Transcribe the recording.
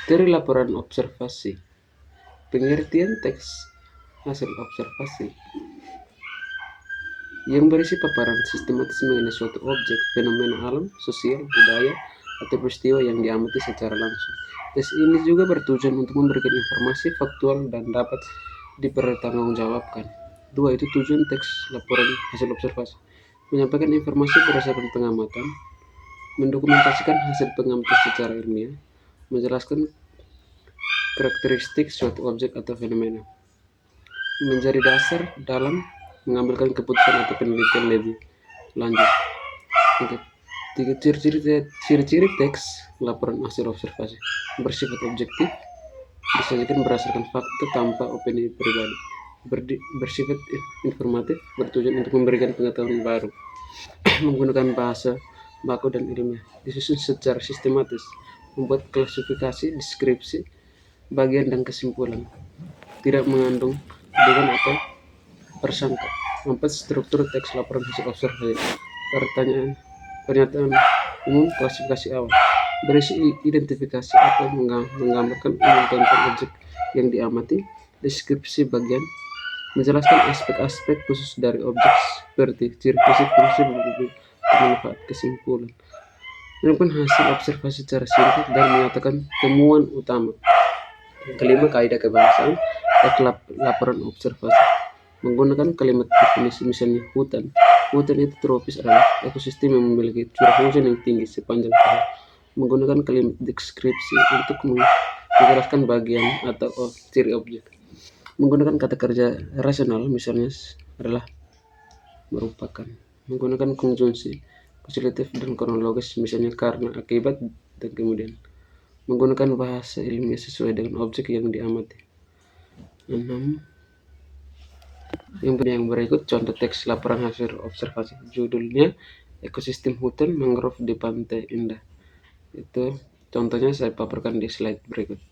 Dari laporan observasi, pengertian teks hasil observasi yang berisi paparan sistematis mengenai suatu objek, fenomena alam, sosial, budaya, atau peristiwa yang diamati secara langsung. Tes ini juga bertujuan untuk memberikan informasi faktual dan dapat dipertanggungjawabkan. Dua, itu tujuan teks laporan hasil observasi. Menyampaikan informasi berdasarkan pengamatan, mendokumentasikan hasil pengamatan secara ilmiah, menjelaskan karakteristik suatu objek atau fenomena, menjadi dasar dalam mengambilkan keputusan atau penelitian lebih lanjut. Tiga, ciri-ciri teks laporan hasil observasi: bersifat objektif, disajikan berdasarkan fakta tanpa opini pribadi, bersifat informatif, bertujuan untuk memberikan pengetahuan baru, menggunakan bahasa baku dan ilmiah, disusun secara sistematis, membuat klasifikasi, deskripsi, bagian dan kesimpulan, tidak mengandung tuduhan atau persangka. 4. Struktur teks laporan hasil observasi. Pernyataan umum, klasifikasi awal, berisi identifikasi atau menggambarkan umum tentang objek yang diamati, deskripsi bagian, menjelaskan aspek-aspek khusus dari objek seperti ciri fisik, fungsi, manfaat, kesimpulan, menentukan hasil observasi secara singkat dan menyatakan temuan utama. Kelima, kaidah kebahasaan laporan observasi, menggunakan kalimat definisi, misalnya hutan. Hutan itu tropis adalah ekosistem yang memiliki curah hujan yang tinggi sepanjang tahun. Menggunakan kalimat deskripsi untuk menjelaskan bagian atau ciri objek. Menggunakan kata kerja rasional, misalnya adalah, merupakan. Menggunakan konjungsi kusatif dan kronologis, misalnya karena, akibat, dan kemudian. Menggunakan bahasa ilmiah sesuai dengan objek yang diamati. 6. Yang berikut contoh teks laporan hasil observasi. Judulnya ekosistem hutan mangrove di Pantai Indah. Itu contohnya saya paparkan di slide berikut.